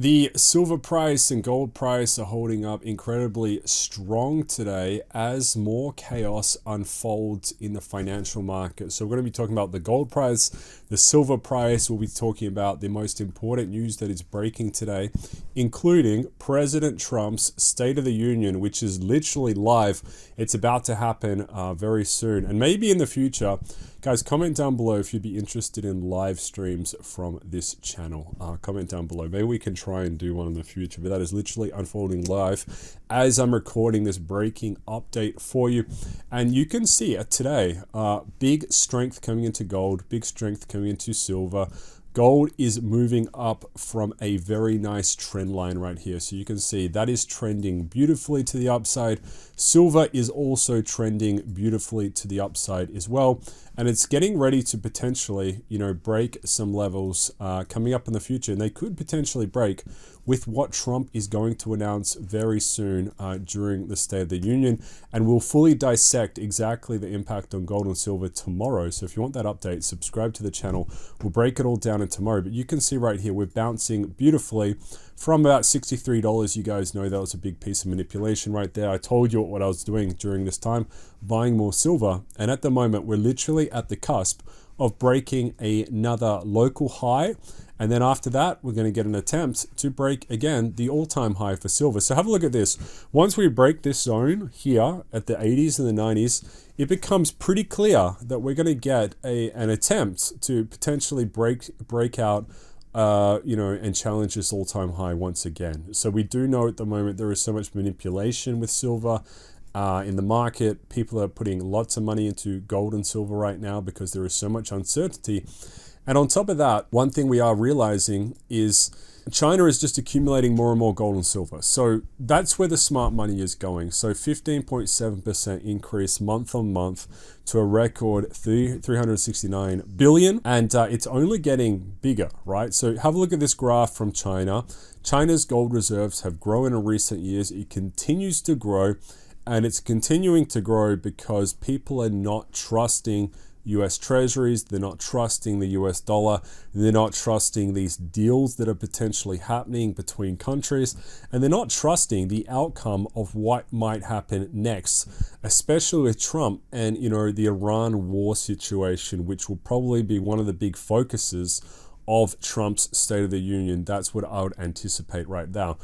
The silver price and gold price are holding up incredibly strong today as more chaos unfolds in the financial market. So we're going to be talking about the gold price, the silver price. We'll be talking about the most important news that is breaking today, including President Trump's State of the Union, which is literally live. It's about to happen very soon, and maybe in the future. Guys, comment down below if you'd be interested in live streams from this channel. Comment down below. Maybe we can try and do one in the future, but that is literally unfolding live as I'm recording this breaking update for you. And you can see it today, big strength coming into gold, big strength coming into silver. Gold is moving up from a very nice trend line right here. So you can see that is trending beautifully to the upside. Silver is also trending beautifully to the upside as well. And it's getting ready to potentially, break some levels coming up in the future. And they could potentially break with what Trump is going to announce very soon during the State of the Union. And we'll fully dissect exactly the impact on gold and silver tomorrow. So if you want that update, subscribe to the channel. We'll break it all down in tomorrow. But you can see right here, we're bouncing beautifully from about $63. You guys know that was a big piece of manipulation right there. I told you what I was doing during this time, buying more silver. And at the moment, we're literally at the cusp of breaking another local high. And then after that, we're going to get an attempt to break again the all-time high for silver. So have a look at this. Once we break this zone here at the 80s and the 90s, it becomes pretty clear that we're going to get an attempt to potentially break out and challenge this all-time high once again. So we do know at the moment there is so much manipulation with silver in the market. People are putting lots of money into gold and silver right now because there is so much uncertainty. And on top of that, one thing we are realizing is China is just accumulating more and more gold and silver. So that's where the smart money is going. So 15.7% increase month on month to a record 369 billion. And it's only getting bigger, right? So have a look at this graph from China. China's gold reserves have grown in recent years. It continues to grow, and it's continuing to grow because people are not trusting US treasuries, they're not trusting the US dollar, they're not trusting these deals that are potentially happening between countries, and they're not trusting the outcome of what might happen next, especially with Trump and the Iran war situation, which will probably be one of the big focuses of Trump's State of the Union. That's what I would anticipate right now.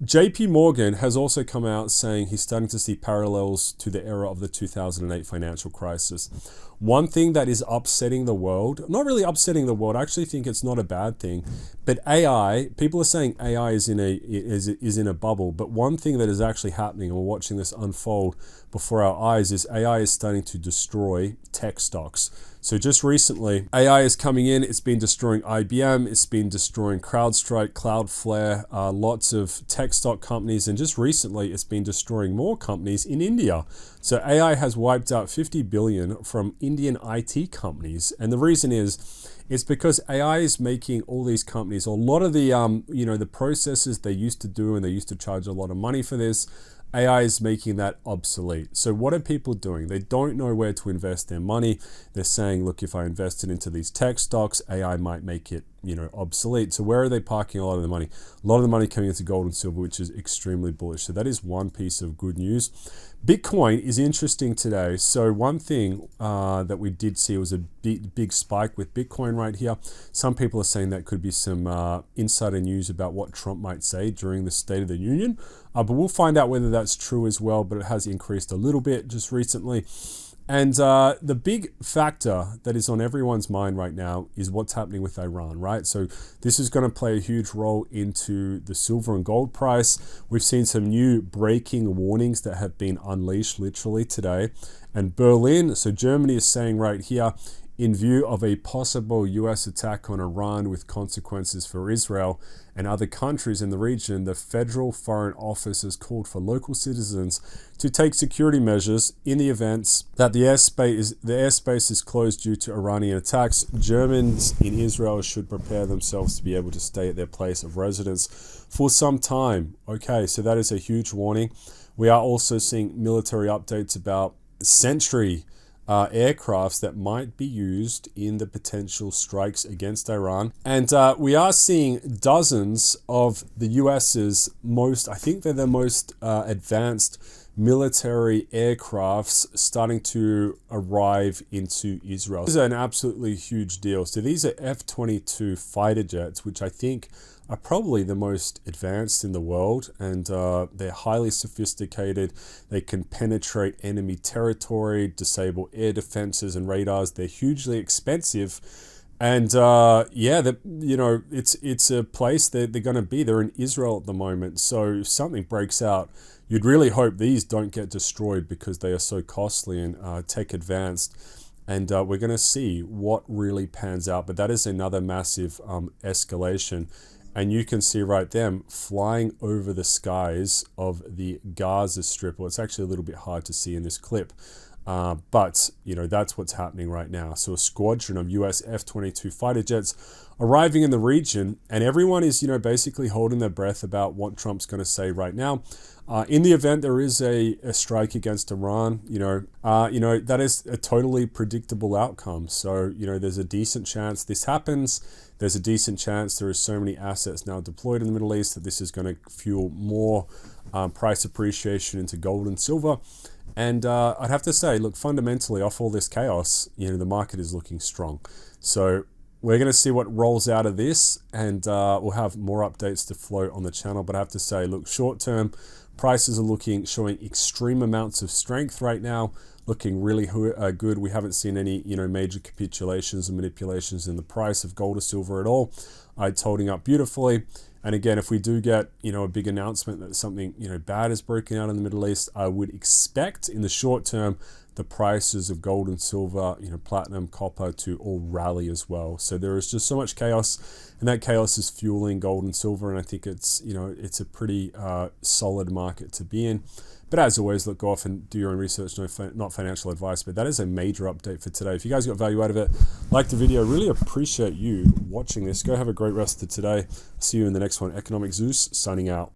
JP Morgan has also come out saying he's starting to see parallels to the era of the 2008 financial crisis. One thing that is upsetting the world, not really upsetting the world, I actually think it's not a bad thing, but AI, people are saying AI is in a bubble, but one thing that is actually happening, and we're watching this unfold before our eyes, is AI is starting to destroy tech stocks. So just recently, AI is coming in, it's been destroying IBM, it's been destroying CrowdStrike, Cloudflare, lots of tech stock companies, and just recently it's been destroying more companies in India. So AI has wiped out 50 billion from Indian IT companies, and the reason is, it's because AI is making all these companies, a lot of the the processes they used to do, and they used to charge a lot of money for this, AI is making that obsolete. So what are people doing? They don't know where to invest their money. They're saying, look, if I invest it into these tech stocks, AI might make it, obsolete. So where are they parking a lot of the money? A lot of the money coming into gold and silver, which is extremely bullish. So that is one piece of good news. Bitcoin is interesting today. So one thing that we did see was a big spike with Bitcoin right here. Some people are saying that could be some insider news about what Trump might say during the State of the Union. But we'll find out whether that's true as well. But it has increased a little bit just recently. And the big factor that is on everyone's mind right now is what's happening with Iran, right? So this is going to play a huge role into the silver and gold price. We've seen some new breaking warnings that have been unleashed literally today. And Berlin, so Germany is saying right here, in view of a possible US attack on Iran with consequences for Israel and other countries in the region, the Federal Foreign Office has called for local citizens to take security measures in the events that the airspace is closed due to Iranian attacks. Germans in Israel should prepare themselves to be able to stay at their place of residence for some time. Okay, so that is a huge warning. We are also seeing military updates about Sentry aircrafts that might be used in the potential strikes against Iran. And we are seeing dozens of the US's most, I think they're the most advanced military aircrafts starting to arrive into Israel. This is an absolutely huge deal. So these are F-22 fighter jets, which I think are probably the most advanced in the world, and they're highly sophisticated. They can penetrate enemy territory, disable air defenses and radars. They're hugely expensive, and yeah, it's a place that they're going to be. They're in Israel at the moment, so if something breaks out, you'd really hope these don't get destroyed because they are so costly and tech advanced. And we're going to see what really pans out, but that is another massive escalation. And you can see right them flying over the skies of the Gaza Strip. Well, it's actually a little bit hard to see in this clip, but that's what's happening right now. So a squadron of US F-22 fighter jets arriving in the region, and everyone is basically holding their breath about what Trump's going to say right now. In the event there is a strike against Iran, that is a totally predictable outcome. So there's a decent chance this happens. There's a decent chance there are so many assets now deployed in the Middle East that this is going to fuel more price appreciation into gold and silver. And I'd have to say, look, fundamentally, off all this chaos, the market is looking strong. So we're going to see what rolls out of this, and we'll have more updates to float on the channel. But I have to say, look, short term, prices are showing extreme amounts of strength right now, looking really good. We haven't seen any major capitulations and manipulations in the price of gold or silver at all. It's holding up beautifully. And again, if we do get a big announcement that something bad is breaking out in the Middle East, I would expect in the short term the prices of gold and silver, platinum, copper to all rally as well. So there is just so much chaos, and that chaos is fueling gold and silver. And I think it's it's a pretty solid market to be in. But as always, look, go off and do your own research, not financial advice. But that is a major update for today. If you guys got value out of it, like the video. Really appreciate you watching this. Go have a great rest of today. See you in the next one. Economic Zeus signing out.